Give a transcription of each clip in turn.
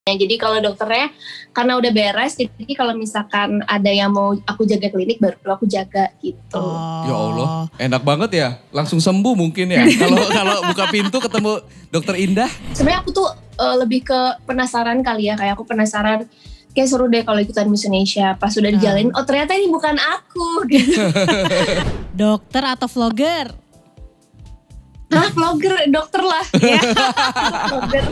Jadi kalau dokternya karena udah beres, jadi kalau misalkan ada yang mau aku jaga klinik baru aku jaga gitu. Ya Allah, enak banget ya. Langsung sembuh mungkin ya. Kalau buka pintu ketemu Dokter Indah. Sebenarnya aku tuh lebih ke penasaran kali ya, kayak aku penasaran kayak seru deh kalau ikutan Miss Indonesia. Pas sudah dijalanin, oh ternyata ini bukan aku gitu. Dokter atau vlogger? Hah, vlogger, dokter lah. Vlogger.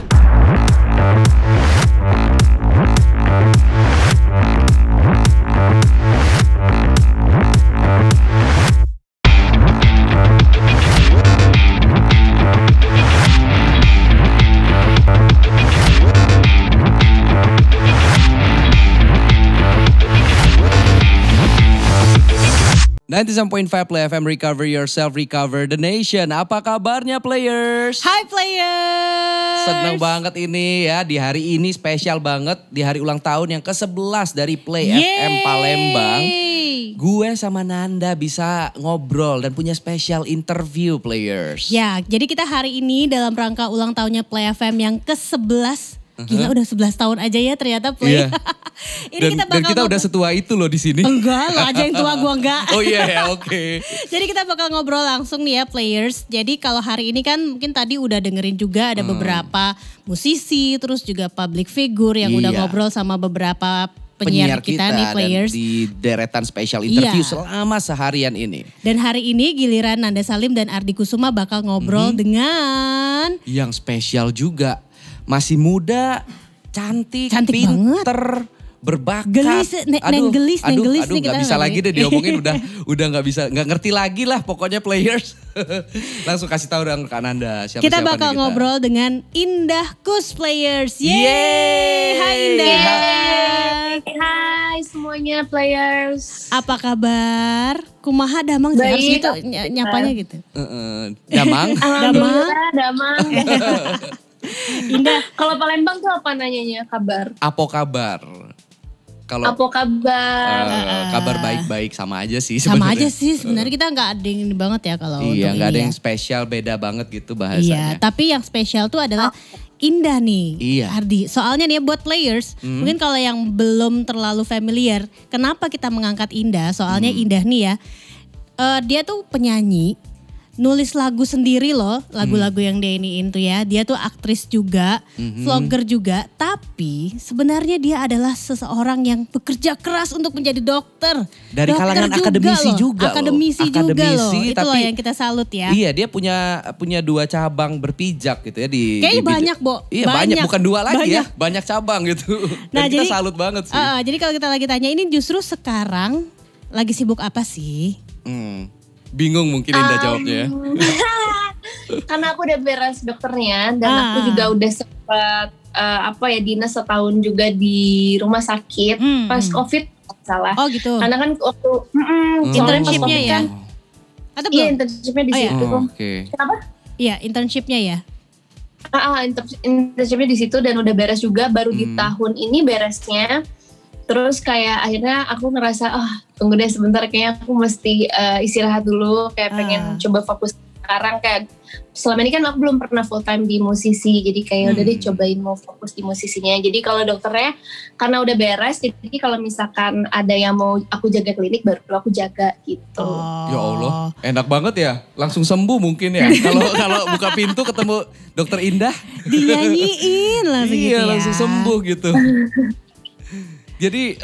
.5 Play FM, recover yourself, recover the nation. Apa kabarnya players? Hai players. Seneng banget ini ya, di hari ini spesial banget. Di hari ulang tahun yang ke-11 dari Play FM Palembang. Gue sama Nanda bisa ngobrol dan punya special interview players. Ya, jadi kita hari ini dalam rangka ulang tahunnya Play FM yang ke-11. Gila udah 11 tahun aja ya ternyata Play. Iya. Ini dan kita udah setua itu loh di sini. Enggak, lo aja yang tua, gua enggak. Oh iya ya, oke. Jadi kita bakal ngobrol langsung nih ya players. Jadi kalau hari ini kan mungkin tadi udah dengerin juga ada beberapa musisi, terus juga public figure yang udah ngobrol sama beberapa penyiar kita nih players. Dan di deretan special interview selama seharian ini. Dan hari ini giliran Nanda Salim dan Ardi Kusuma bakal ngobrol dengan yang spesial juga. Masih muda, cantik pinter, berbakat. Gelis, gelis nih nggak bisa lagi deh diomongin udah nggak bisa, nggak ngerti lagi lah pokoknya players. Langsung kasih tahu dong Kak Nanda. Kita bakal ngobrol dengan Indah Kus players. Yeay, hai Indah. Hai semuanya players. Apa kabar? Kumaha Damang sih harus gitu nyapanya gitu. Damang. Damang. Indah. Kalau Palembang tuh apa nanyanya kabar? Apa kabar? Kalau apa kabar? Kabar baik-baik sama aja sih sebenarnya. Sama aja sih sebenarnya, kita nggak ada yang ini banget ya kalau untuk iya, nggak ada yang spesial, beda banget gitu bahasanya. Iya, tapi yang spesial tuh adalah Indah nih, iya. Ardi. Soalnya nih buat players, mungkin kalau yang belum terlalu familiar, kenapa kita mengangkat Indah? Soalnya Indah nih ya, dia tuh penyanyi, nulis lagu sendiri loh, lagu-lagu yang dia iniin tuh ya. Dia tuh aktris juga, vlogger juga. Tapi sebenarnya dia adalah seseorang yang bekerja keras untuk menjadi dokter. Dari dokter kalangan juga akademisi loh. juga Akademisi loh. juga loh. Itu tapi, loh yang kita salut ya. Iya, dia punya 2 cabang berpijak gitu ya. Kayaknya banyak, Bo. Iya banyak, bukan 2 lagi ya. Banyak cabang gitu. Nah, dan kita salut banget sih. Jadi kalau kita lagi tanya ini justru sekarang lagi sibuk apa sih? Bingung mungkin Indah jawabnya ya. Karena aku udah beres dokternya dan aku juga udah sempat dinas setahun juga di rumah sakit pas COVID salah. Oh gitu. Karena kan waktu internshipnya ya? Atau belum? Iya internshipnya di situ. Kenapa? Iya internshipnya ya. Internshipnya di situ dan udah beres juga baru di tahun ini beresnya. Terus kayak akhirnya aku ngerasa tunggu deh sebentar kayaknya aku mesti istirahat dulu kayak pengen coba fokus sekarang kayak selama ini kan aku belum pernah full time di musisi jadi kayak udah deh cobain mau fokus di musisinya. Jadi kalau dokternya karena udah beres jadi kalau misalkan ada yang mau aku jaga klinik baru aku jaga gitu. Ya Allah, enak banget ya. Langsung sembuh mungkin ya. Kalau buka pintu ketemu Dokter Indah, dinyanyiin langsung gitu ya. Iya, langsung sembuh gitu. Jadi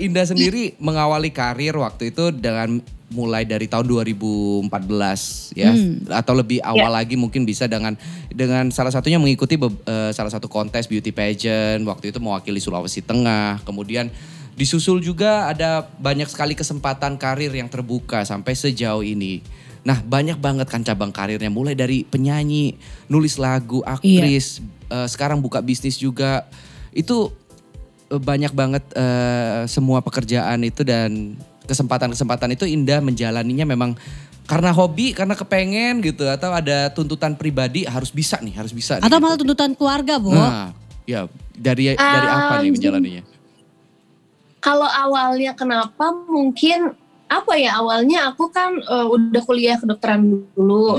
Indah sendiri mengawali karir waktu itu dengan mulai dari tahun 2014 ya atau lebih awal lagi mungkin bisa dengan salah satunya mengikuti salah satu kontes beauty pageant waktu itu mewakili Sulawesi Tengah. Kemudian disusul juga ada banyak sekali kesempatan karir yang terbuka sampai sejauh ini. Nah banyak banget kan cabang karirnya mulai dari penyanyi, nulis lagu, aktris, sekarang buka bisnis juga. Itu banyak banget semua pekerjaan itu dan kesempatan-kesempatan itu Indah menjalaninya memang karena hobi, karena kepengen gitu atau ada tuntutan pribadi harus bisa. Atau malah tuntutan keluarga, Bo. Nah, ya dari apa nih menjalaninya? Kalau awalnya kenapa mungkin awalnya aku kan udah kuliah kedokteran dulu.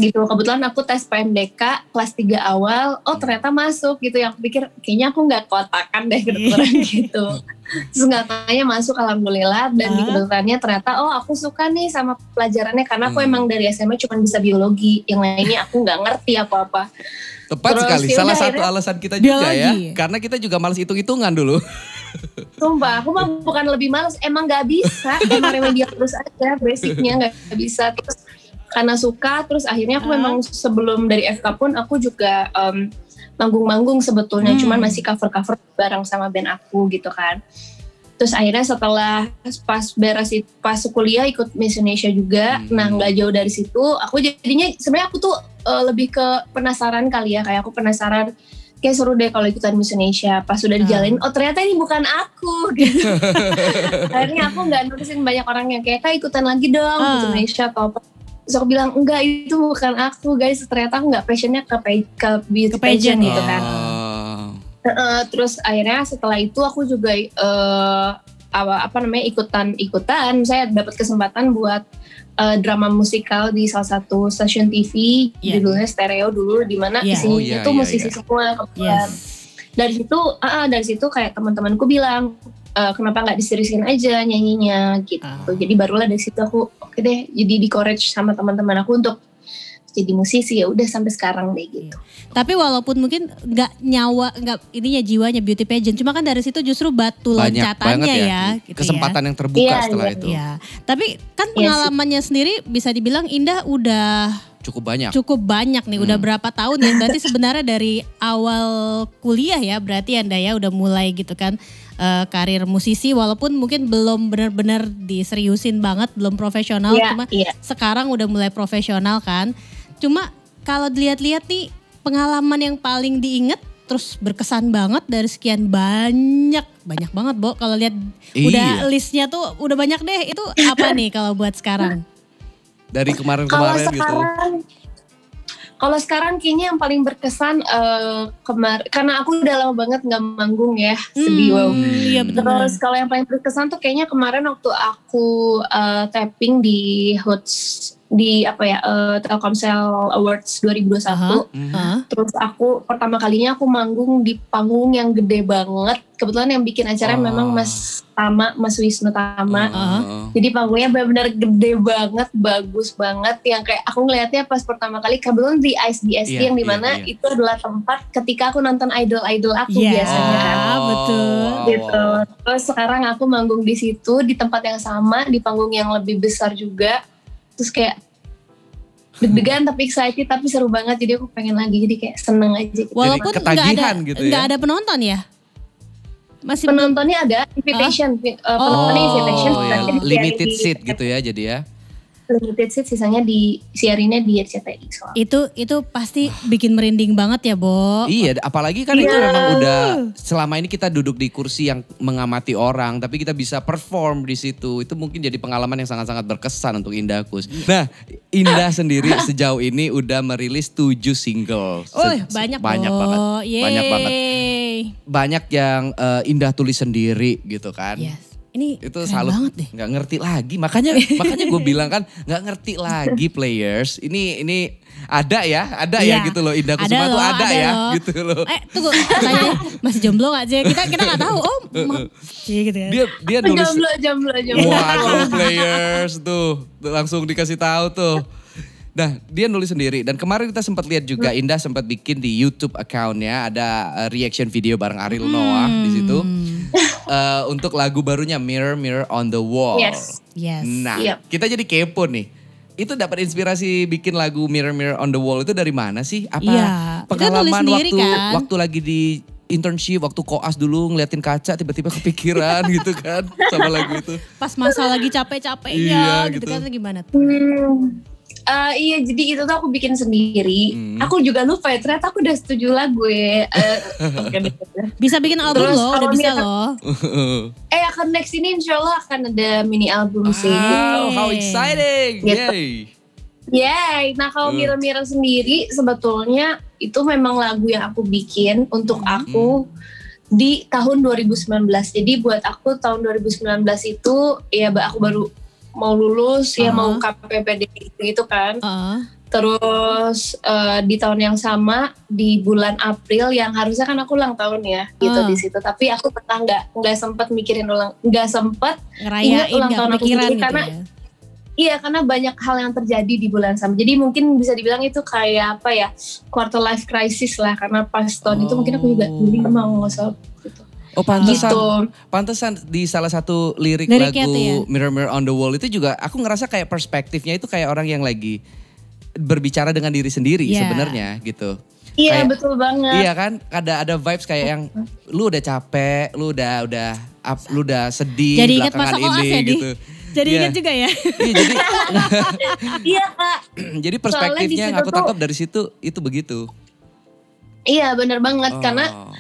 gitu. Kebetulan aku tes PMDK kelas 3 awal, ternyata masuk gitu. Yang aku pikir kayaknya aku nggak kotakan deh kedokteran gitu. Terus nggak tanya masuk, alhamdulillah. Dan di kedokterannya ternyata aku suka nih sama pelajarannya, karena aku emang dari SMA cuma bisa biologi, yang lainnya aku nggak ngerti apa-apa. Tepat sekali, salah satu alasan kita juga ya, karena kita juga malas hitung-hitungan dulu. Sumpah, aku mah bukan lebih males, emang gak bisa, emang remedial terus aja, basicnya gak bisa. Terus karena suka, terus akhirnya aku memang sebelum dari FK pun aku juga manggung-manggung sebetulnya, cuman masih cover-cover bareng sama band aku gitu kan. Terus akhirnya setelah pas kuliah ikut Miss Indonesia juga, nah gak jauh dari situ, aku jadinya sebenarnya aku tuh lebih ke penasaran kali ya, kayak aku penasaran, kayak seru deh kalau ikutan Miss Indonesia. Pas sudah dijalanin, ternyata ini bukan aku gitu. Akhirnya aku gak nulisin banyak orang yang kayak, Kak ikutan lagi dong Miss Indonesia atau apa. Terus aku bilang, enggak itu bukan aku guys. Ternyata aku gak passionnya ke beauty pageant gitu kan. Terus akhirnya setelah itu aku juga ikutan. Saya dapat kesempatan buat drama musikal di salah satu stasiun TV, judulnya Stereo dulu, di mana isinya itu musisi semua kebetulan. Dari situ kayak teman-temanku bilang, kenapa nggak diseriusin aja nyanyinya gitu. Jadi barulah dari situ aku oke deh, jadi di-encourage sama teman-teman aku untuk jadi musisi, ya udah sampai sekarang deh gitu. Tapi walaupun mungkin nggak ininya jiwanya beauty pageant, cuma kan dari situ justru batu loncatannya ya. Gitu kesempatan yang terbuka setelah itu. Iya. Tapi kan pengalamannya sendiri bisa dibilang Indah udah cukup banyak nih. Udah berapa tahun ya? Berarti sebenarnya dari awal kuliah ya, berarti Anda ya udah mulai gitu kan karir musisi, walaupun mungkin belum benar-benar diseriusin banget, belum profesional, cuma sekarang udah mulai profesional kan. Cuma kalau dilihat-lihat nih, pengalaman yang paling diinget terus berkesan banget dari sekian banyak banget Bo. Kalau lihat udah listnya tuh udah banyak deh. Itu apa nih kalau buat sekarang? Dari kemarin-kemarin gitu. Kalau sekarang kayaknya yang paling berkesan karena aku udah lama banget nggak manggung ya, sedih wow. Iya, terus kalau yang paling berkesan tuh kayaknya kemarin waktu aku tapping di HOOTS di Telkomsel Awards 2021. Terus aku pertama kalinya aku manggung di panggung yang gede banget. Kebetulan yang bikin acara memang Mas Wisnu Tama. Jadi panggungnya benar-benar gede banget, bagus banget. Yang kayak aku ngelihatnya pas pertama kali kebetulan di ISD yang dimana itu adalah tempat ketika aku nonton idol-idol aku biasanya kan. Betul. Gitu. Terus sekarang aku manggung di situ di tempat yang sama, di panggung yang lebih besar juga. Terus kayak deg-degan tapi excited tapi seru banget, jadi aku pengen lagi, jadi kayak seneng aja gitu. Walaupun nggak ada penonton ya? Masih penontonnya ada invitation, penontonnya invitation. Limited seat gitu ya jadi ya. Limited seat, sisanya siarinnya di RCTI soalnya. Itu pasti bikin merinding banget ya Bo. Iya, apalagi kan itu memang udah selama ini kita duduk di kursi yang mengamati orang, tapi kita bisa perform di situ. Itu mungkin jadi pengalaman yang sangat-sangat berkesan untuk Indah Kus. Nah, Indah sendiri sejauh ini udah merilis 7 single. Banyak banget. Banyak banget. Banyak yang Indah tulis sendiri gitu kan. Yes. Ini itu salut nggak ngerti lagi, makanya gue bilang kan nggak ngerti lagi players. Ini ada ya gitu loh, Indah Kusuma tuh ada ya gitu loh. Tunggu, tanya masih jomblo nggak sih? Kita nggak tahu gitu ya. Dia nulis jomblo. Waduh players tuh langsung dikasih tahu tuh. Nah, dia nulis sendiri dan kemarin kita sempat lihat juga Indah sempat bikin di YouTube account-nya ada reaction video bareng Ariel Noah di situ. Untuk lagu barunya Mirror Mirror on the Wall. Yes. Nah, kita jadi kepo nih. Itu dapat inspirasi bikin lagu Mirror Mirror on the Wall itu dari mana sih? Apa pengalaman waktu lagi di internship, waktu koas dulu ngeliatin kaca tiba-tiba kepikiran gitu kan sama lagu itu. Pas masa lagi capek-capeknya gitu kan, gimana tuh? Iya, jadi itu tuh aku bikin sendiri. Aku juga lupa ya, ternyata aku udah setuju lagu ya. Bisa bikin album loh, udah bisa loh. Akan next ini insya Allah akan ada mini album sih. Wow, how exciting. Gitu. Yay. Nah kalau Mirror sendiri sebetulnya itu memang lagu yang aku bikin untuk aku di tahun 2019. Jadi buat aku tahun 2019 itu ya aku baru mau lulus ya mau KPPD gitu kan. Terus di tahun yang sama di bulan April yang harusnya kan aku ulang tahun ya gitu di situ. Tapi aku pernah nggak sempat mikirin nggak sempat ingat ulang tahun aku sendiri gitu karena iya karena banyak hal yang terjadi di bulan sama. Jadi mungkin bisa dibilang itu kayak apa ya quarter life crisis lah karena pas tahun itu mungkin aku juga mau ngosok gitu. Oh pantesan di salah satu lirik lagu ya? Mirror Mirror on the Wall itu juga aku ngerasa kayak perspektifnya itu kayak orang yang lagi berbicara dengan diri sendiri sebenarnya gitu. Iya kayak, betul banget. Iya kan ada vibes kayak yang lu udah capek, lu udah sedih jadi belakangan ini gitu. Jadi ingat juga ya. Iya jadi iya Kak. Jadi perspektifnya yang aku tangkap dari situ itu begitu. Iya benar banget karena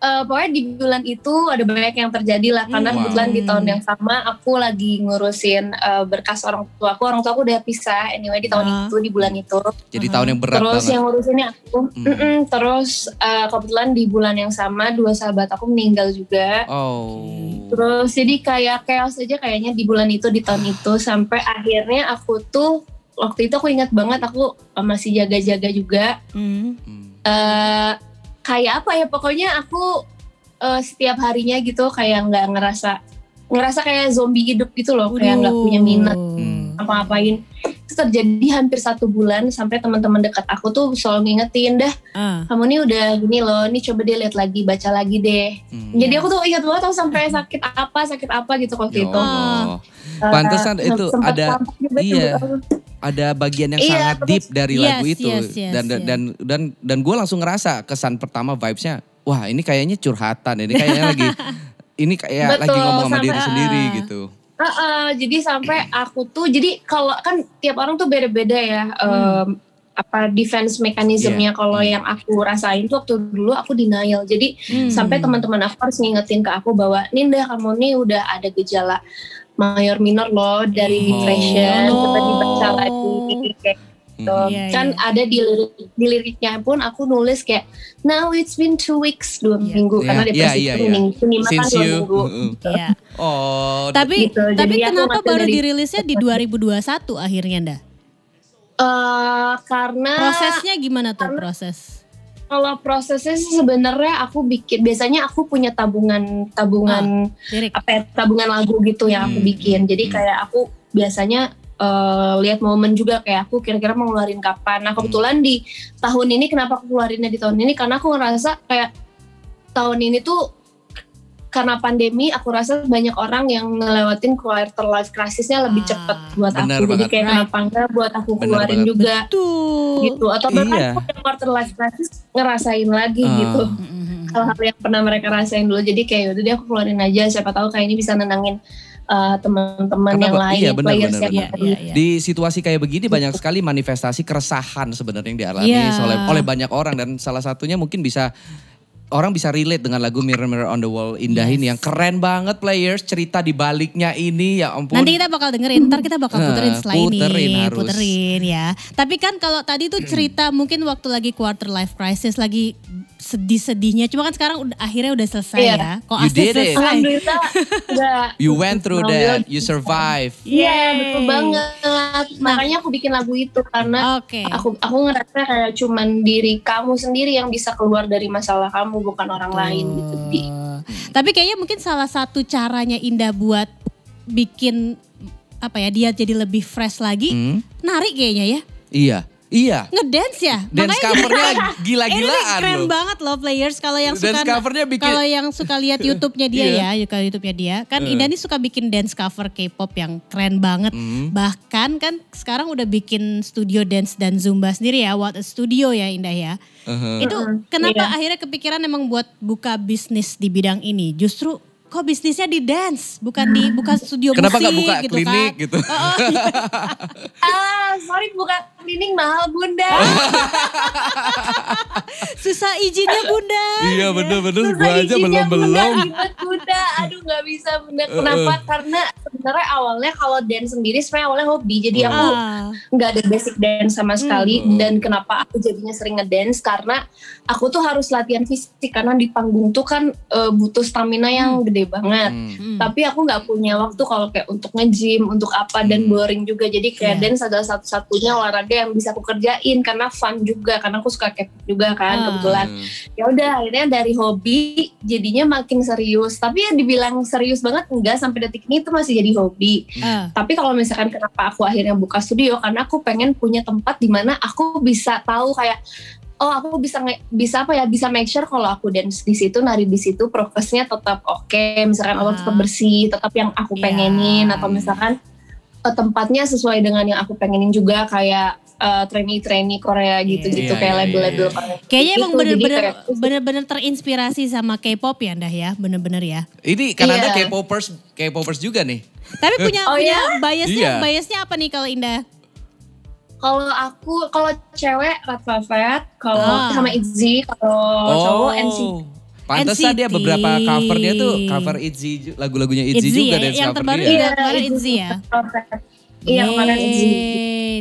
pokoknya di bulan itu ada banyak yang terjadi lah karena kebetulan di tahun yang sama aku lagi ngurusin berkas orang tua aku udah pisah anyway di tahun itu di bulan itu. Jadi tahun yang berat terus banget. Yang ngurusinnya aku terus kebetulan di bulan yang sama 2 sahabat aku meninggal juga. Terus jadi kayak chaos aja kayaknya di bulan itu di tahun itu sampai akhirnya aku tuh waktu itu aku ingat banget aku masih jaga-jaga juga. Kayak apa ya pokoknya aku setiap harinya gitu kayak nggak ngerasa kayak zombie hidup gitu loh kayak nggak punya minat apa-apain. Itu terjadi hampir 1 bulan sampai teman-teman dekat aku tuh selalu ngingetin kamu nih udah gini loh nih coba deh lihat lagi baca lagi deh. Jadi aku tuh ingat banget tuh sampai sakit apa gitu waktu itu. Pantesan itu ada ada bagian yang sangat deep dari lagu itu dan gue langsung ngerasa kesan pertama vibesnya wah ini kayaknya curhatan ini kayaknya lagi ngomong sama diri sendiri gitu. Jadi sampai aku tuh jadi kalau kan tiap orang tuh beda-beda ya defense mekanismenya kalau yang aku rasain tuh waktu dulu aku denial jadi sampai teman-teman aku harus ngingetin ke aku bahwa Ninda kamu nih udah ada gejala mayor minor loh dari depression coba dibaca lagi kayak gitu. Kan ada di liriknya pun aku nulis kayak now it's been 2 weeks 2 minggu karena depresi itu minimal kan 2 minggu. Tapi gitu. Tapi kenapa baru dirilisnya di 2021 akhirnya Nda? Karena prosesnya gimana tuh proses? Kalau prosesnya sih sebenarnya aku biasanya aku punya tabungan tabungan lagu gitu yang aku bikin. Jadi kayak aku biasanya lihat momen juga kayak aku kira-kira mau ngeluarin kapan. Nah kebetulan di tahun ini kenapa aku keluarinnya di tahun ini karena aku ngerasa kayak tahun ini tuh karena pandemi aku rasa banyak orang yang ngelewatin quarter life crisisnya lebih cepat buat aku. Jadi kayak kenapa enggak buat aku keluarin juga gitu. Atau bahkan aku quarter life crisis ngerasain lagi gitu. Hal-hal yang pernah mereka rasain dulu. Jadi kayak udah deh aku keluarin aja siapa tahu kayak ini bisa nenangin teman-teman yang lain. Players di situasi kayak begini banyak sekali manifestasi keresahan sebenarnya yang dialami oleh banyak orang. Dan salah satunya mungkin orang bisa relate dengan lagu Mirror Mirror on the Wall Indah ini yang keren banget Players cerita di baliknya ini ya ampun. Nanti kita bakal dengerin, ntar kita bakal puterin setelah ini. Puterin ya. Tapi kan kalau tadi tuh cerita mungkin waktu lagi quarter life crisis lagi sedih-sedihnya. Cuma kan sekarang akhirnya udah selesai ya. Kok You did it. Alhamdulillah. You went through that. You survive. Iya betul banget. Makanya aku bikin lagu itu karena aku ngerasa kayak cuman diri kamu sendiri yang bisa keluar dari masalah kamu bukan orang lain gitu. Tapi kayaknya mungkin salah satu caranya Indah buat bikin dia jadi lebih fresh lagi, nari kayaknya ya. Iya. Ngedance ya? Dance covernya gila-gilaan keren banget loh Players. Kalau yang suka lihat YouTube-nya dia YouTube-nya dia. Kan Indah nih suka bikin dance cover K-pop yang keren banget. Bahkan kan sekarang udah bikin studio dance dan Zumba sendiri ya. What a Studio ya Indah ya. Itu kenapa akhirnya kepikiran emang buat buka bisnis di bidang ini? Justru kok bisnisnya di dance, bukan studio Kenapa musik. Kenapa gak buka gitu klinik kan? gitu? Sorry buka klinik mahal Bunda. Susah izinnya Bunda. Iya bener-bener gue aja belum. Bunda, aduh gak bisa Bunda. Kenapa? Karena sebenarnya awalnya kalau dance sendiri sebenarnya awalnya hobi. Jadi aku nggak ada basic dance sama sekali. Dan kenapa aku jadinya sering ngedance karena aku tuh harus latihan fisik karena di panggung tuh kan butuh stamina yang gede banget. Tapi aku nggak punya waktu kalau kayak untuk nge-gym, untuk apa, dan boring juga. Jadi kayak dance adalah satu-satunya olahraga yang bisa aku kerjain karena fun juga, karena aku suka K-pop juga kan kebetulan. Ya udah akhirnya dari hobi jadinya makin serius. Tapi ya dibilang serius banget enggak, sampai detik ini itu masih jadi hobi. Tapi kalau misalkan kenapa aku akhirnya buka studio, karena aku pengen punya tempat di mana aku bisa tahu kayak aku bisa make sure kalau aku dance di situ, nari di situ, prokesnya tetap oke, misalkan Allah tetap bersih, tetap yang aku pengenin, atau misalkan tempatnya sesuai dengan yang aku pengenin juga, kayak trainee Korea gitu-gitu, kayak label-label Korea. Kayaknya emang bener-bener terinspirasi sama K-pop ya Indah ya, bener-bener ya. Ini kan Anda K-popers juga nih. Tapi punya biasnya apa nih kalau Indah? Kalau cewek Red Velvet, kalau sama ITZY, kalau cowok NCT. Pantesan dia beberapa covernya tuh cover ITZY, lagunya ITZY juga dance cover dia. Yang terbaru juga kemarin ITZY ya. Iya kemarin ITZY.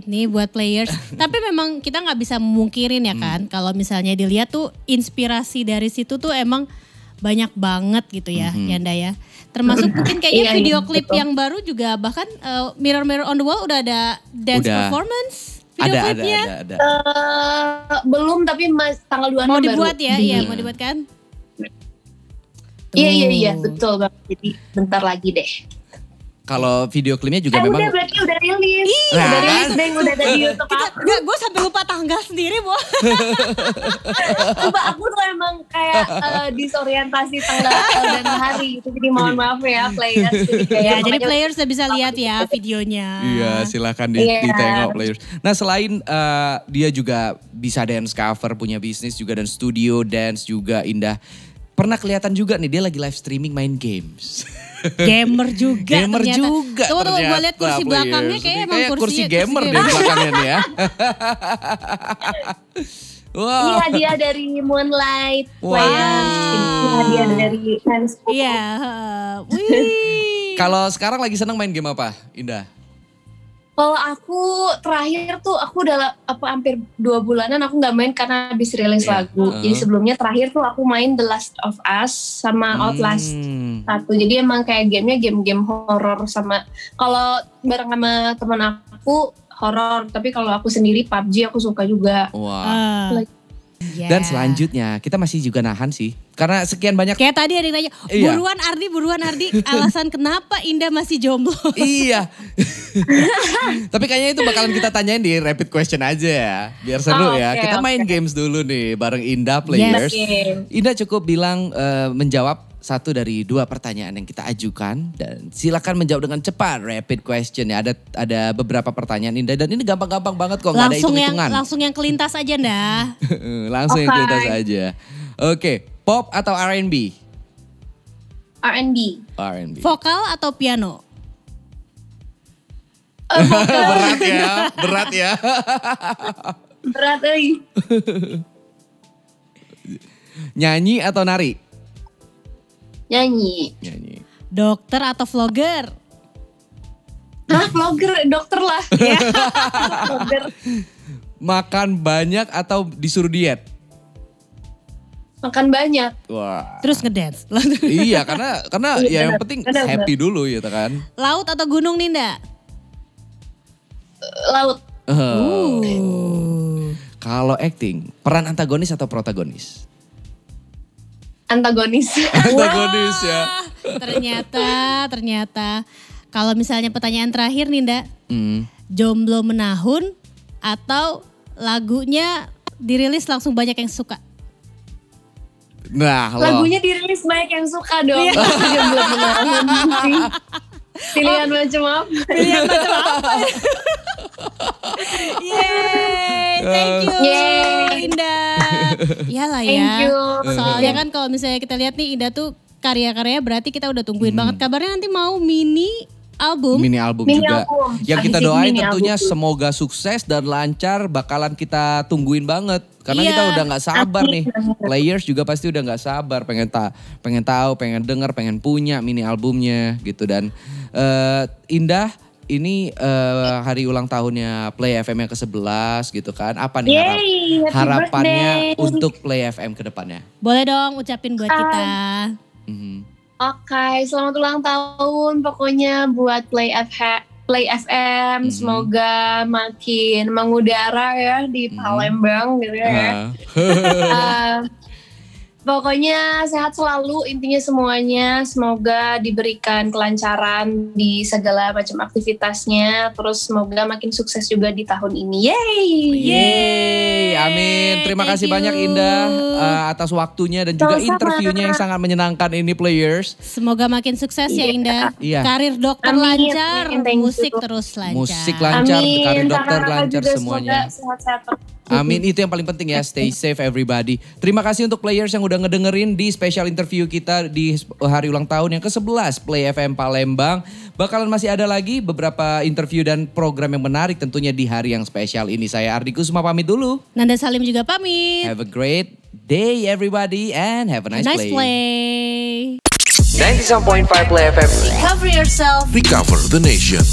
Nih buat players. Tapi memang kita nggak bisa memungkirin ya kan. Kalau misalnya dilihat tuh inspirasi dari situ tuh emang banyak banget gitu ya Yanda ya. Termasuk mungkin kayaknya video klip yang baru juga, bahkan Mirror on the Wall udah ada dance performance. Video klipnya. Ada. Belum, tapi tanggal 2 mau dibuat ya? Iya mau dibuat kan? Iya betul banget. Jadi bentar lagi deh. Kalau video klipnya juga memang udah rilis. Udah rilis deh, udah ada di YouTube aku. Gue sampai lupa tanggal sendiri, Bu. Aku tuh emang kayak disorientasi tanggal dan hari itu. Jadi mohon maaf ya players. Jadi players udah bisa lihat ya videonya. Iya, silakan ditengok players. Nah, selain dia juga bisa dance cover, punya bisnis juga dan studio dance juga Indah. Pernah kelihatan juga nih dia lagi live streaming main games. Gamer juga ternyata. Tunggu gue lihat kursi belakangnya kayak emang kursi gamer deh belakangnya nih ya. Wow. Ini hadiah dari Moonlight Players. Ini hadiah dari Fansbook. Iya. Kalau sekarang lagi seneng main game apa, Indah? Kalau aku terakhir tuh aku udah hampir 2 bulanan aku nggak main karena habis rilis lagu. Jadi sebelumnya terakhir tuh aku main The Last of Us sama Outlast 1. Jadi emang kayak gamenya game-game horor, sama kalau bareng sama teman aku horor. Tapi kalau aku sendiri PUBG aku suka juga. Wow. Dan selanjutnya kita masih juga nahan sih. Karena sekian banyak. Kayak tadi ada yang nanya, buruan Ardi, alasan kenapa Indah masih jomblo. Iya. Tapi kayaknya itu bakalan kita tanyain di rapid question aja ya. Biar seru ya. Kita main games dulu nih bareng Indah players. Indah cukup bilang menjawab 1 dari 2 pertanyaan yang kita ajukan. Dan silakan menjawab dengan cepat, rapid question ya. Ada beberapa pertanyaan Indah dan ini gampang-gampang banget kok. Gak ada hitung-hitungan. Langsung yang kelintas aja Ndah. Langsung yang kelintas aja. Oke, pop atau R&B? R&B. Vokal atau piano? Berat ya. Berat. Nyanyi atau nari? Nyanyi. Dokter atau vlogger? Vlogger, dokter lah. Vlogger. Makan banyak atau disuruh diet? Makan banyak. Wah. Terus ngedance. Iya, karena ya yang penting happy dulu ya kan. Laut atau gunung Ninda? Laut. Kalau acting, peran antagonis atau protagonis? Antagonis. Antagonis ya. Ternyata. Kalau misalnya pertanyaan terakhir Ninda, jomblo menahun atau lagunya dirilis langsung banyak yang suka? Nah, lagunya dirilis banyak yang suka dong. Jomblo menahun sih. Pilihan macam apa? Yeay, thank you Indah. Iyalah ya. Thank you. Soalnya kan kalau misalnya kita lihat nih Indah tuh karya-karyanya berarti kita udah tungguin banget. Kabarnya nanti mau mini album. Mini album Mini juga. album. Yang kita Abis itu doain mini tentunya album. semoga sukses dan lancar, bakalan kita tungguin banget. Karena Iya. kita udah gak sabar nih. Amin. Players juga pasti udah gak sabar, pengen tahu, pengen denger, pengen punya mini albumnya gitu. Dan Indah, ini hari ulang tahunnya Play FM yang ke-11 gitu kan. Apa nih Yeay, happy harapannya birthday. untuk Play FM ke depannya? Boleh dong ucapin buat kita. Mhm. Oke, selamat ulang tahun pokoknya buat Play FM. Semoga makin mengudara ya di Palembang gitu ya. Pokoknya sehat selalu intinya semuanya. Semoga diberikan kelancaran di segala macam aktivitasnya. Terus semoga makin sukses juga di tahun ini. Yeay, amin. Terima Thank kasih you. banyak Indah atas waktunya dan juga Sama-sama. interviewnya yang sangat menyenangkan ini Players. Semoga makin sukses ya Indah. Iya. Karir dokter Amin, lancar, amin, thank you. musik terus lancar. Musik lancar, karir dokter Kakak-kakak lancar juga semuanya. semoga sehat-sehat terus. Amin, itu yang paling penting ya, stay safe everybody. Terima kasih untuk Players yang udah ngedengerin di special interview kita di hari ulang tahun yang ke-11 Play FM Palembang. Bakalan masih ada lagi beberapa interview dan program yang menarik tentunya di hari yang spesial ini. Saya Ardi Kusuma pamit dulu. Nanda Salim juga pamit. Have a great day everybody and have a nice, play. 97.5 Play FM. Cover yourself. Recover the nation.